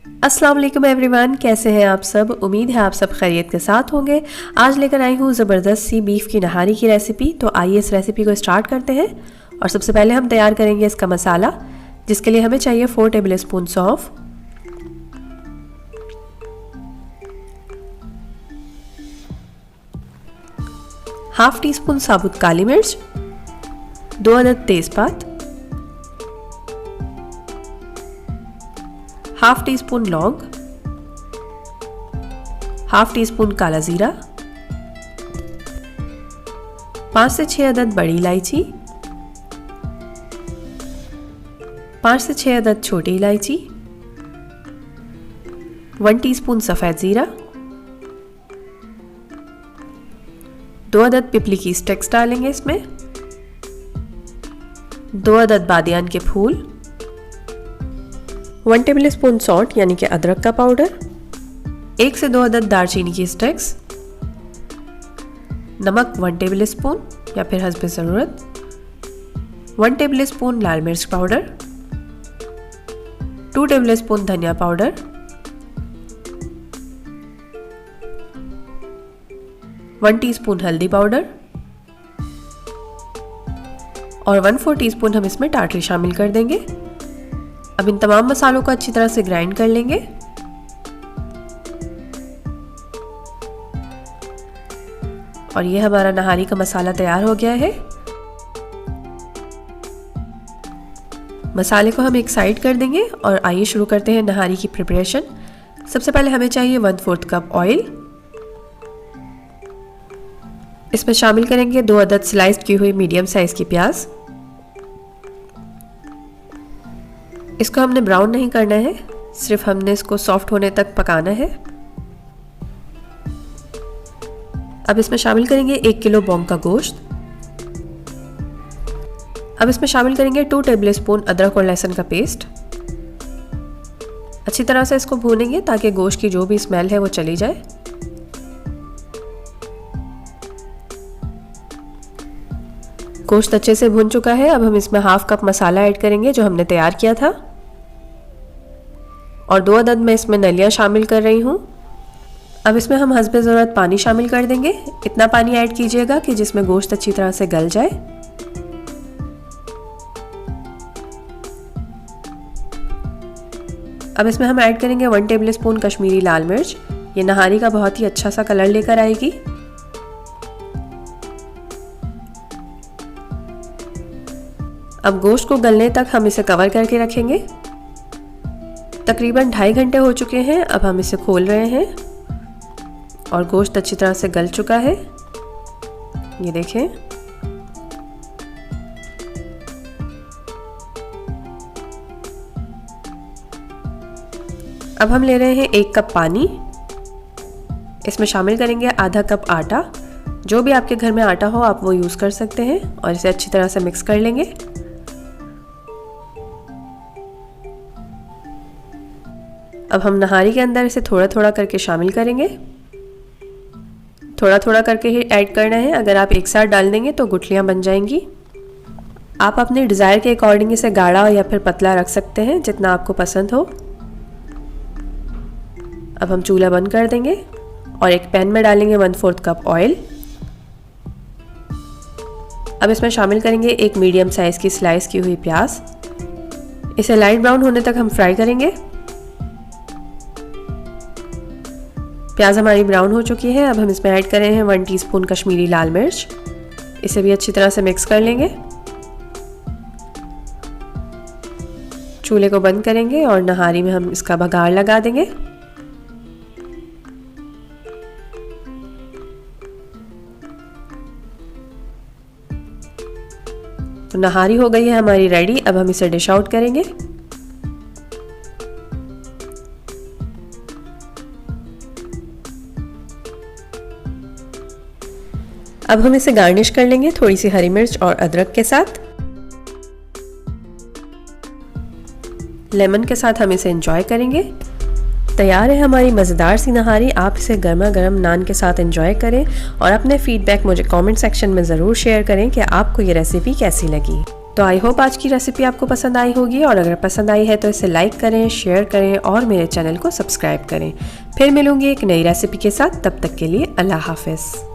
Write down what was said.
अस्सलाम वालेकुम एवरीवन, कैसे हैं आप सब। उम्मीद है आप सब खैरियत के साथ होंगे। आज लेकर आई हूँ ज़बरदस्त सी बीफ की नहारी की रेसिपी। तो आइए इस रेसिपी को स्टार्ट करते हैं। और सबसे पहले हम तैयार करेंगे इसका मसाला, जिसके लिए हमें चाहिए 4 टेबल स्पून सौंफ, हाफ टी स्पून साबुत काली मिर्च, 2 अदद तेज़पात, हाफ टी स्पून लौंग, हाफ टी स्पून काला जीरा, 5 से 6 अदद बड़ी इलायची, 5 से 6 अदद छोटी इलायची, 1 टीस्पून सफ़ेद ज़ीरा, 2 अदद पिपली की स्टिक्स डालेंगे इसमें, 2 अदद बादियान के फूल, 1 टेबल स्पून सॉल्ट यानी कि अदरक का पाउडर, 1 से 2 अदद दालचीनी की स्टिक्स, नमक 1 टेबल स्पून या फिर हस्ब ज़रूरत, 1 टेबल स्पून लाल मिर्च पाउडर, 2 टेबल स्पून धनिया पाउडर, 1 टीस्पून हल्दी पाउडर और 1/4 टीस्पून हम इसमें टाटरी शामिल कर देंगे। अब इन तमाम मसालों को अच्छी तरह से ग्राइंड कर लेंगे। और ये हमारा नहारी का मसाला तैयार हो गया है। मसाले को हम एक साइड कर देंगे और आइए शुरू करते हैं नहारी की प्रिपरेशन। सबसे पहले हमें चाहिए 1/4 कप ऑयल। इसमें शामिल करेंगे 2 अदद स्लाइस की हुई मीडियम साइज की प्याज। इसको हमने ब्राउन नहीं करना है, सिर्फ हमने इसको सॉफ्ट होने तक पकाना है। अब इसमें शामिल करेंगे 1 किलो बॉन्ग का गोश्त। अब इसमें शामिल करेंगे 2 टेबल स्पून अदरक और लहसुन का पेस्ट। अच्छी तरह से इसको भूनेंगे ताकि गोश्त की जो भी स्मेल है वो चली जाए। गोश्त अच्छे से भुन चुका है। अब हम इसमें हाफ कप मसाला ऐड करेंगे जो हमने तैयार किया था, और 2 अदद मैं इसमें नलियाँ शामिल कर रही हूँ। अब इसमें हम हस्ब ज़रूरत पानी शामिल कर देंगे। इतना पानी ऐड कीजिएगा कि जिसमें गोश्त अच्छी तरह से गल जाए। अब इसमें हम ऐड करेंगे 1 टेबल स्पून कश्मीरी लाल मिर्च। ये नहारी का बहुत ही अच्छा सा कलर लेकर आएगी। अब गोश्त को गलने तक हम इसे कवर करके रखेंगे। तकरीबन 2.5 घंटे हो चुके हैं। अब हम इसे खोल रहे हैं और गोश्त अच्छी तरह से गल चुका है। ये देखें। अब हम ले रहे हैं 1 कप पानी। इसमें शामिल करेंगे आधा कप आटा। जो भी आपके घर में आटा हो आप वो यूज़ कर सकते हैं, और इसे अच्छी तरह से मिक्स कर लेंगे। अब हम नहारी के अंदर इसे थोड़ा थोड़ा करके शामिल करेंगे। थोड़ा थोड़ा करके ही ऐड करना है। अगर आप एक साथ डाल देंगे तो गुठलियाँ बन जाएंगी। आप अपने डिज़ायर के अकॉर्डिंग इसे गाढ़ा या फिर पतला रख सकते हैं, जितना आपको पसंद हो। अब हम चूल्हा बंद कर देंगे और एक पैन में डालेंगे 1/4 कप ऑयल। अब इसमें शामिल करेंगे 1 मीडियम साइज़ की स्लाइस की हुई प्याज। इसे लाइट ब्राउन होने तक हम फ्राई करेंगे। प्याज हमारी ब्राउन हो चुकी है। अब हम इसमें ऐड कर रहे हैं 1 टीस्पून कश्मीरी लाल मिर्च। इसे भी अच्छी तरह से मिक्स कर लेंगे। चूल्हे को बंद करेंगे और नहारी में हम इसका बघार लगा देंगे। तो नहारी हो गई है हमारी रेडी। अब हम इसे डिश आउट करेंगे। अब हम इसे गार्निश कर लेंगे थोड़ी सी हरी मिर्च और अदरक के साथ। लेमन के साथ हम इसे एंजॉय करेंगे। तैयार है हमारी मज़ेदार सी नहारी। आप इसे गर्मा गर्म नान के साथ एंजॉय करें और अपने फीडबैक मुझे कमेंट सेक्शन में ज़रूर शेयर करें कि आपको ये रेसिपी कैसी लगी। तो आई होप आज की रेसिपी आपको पसंद आई होगी, और अगर पसंद आई है तो इसे लाइक करें, शेयर करें और मेरे चैनल को सब्सक्राइब करें। फिर मिलूंगी एक नई रेसिपी के साथ, तब तक के लिए अल्लाह हाफिज़।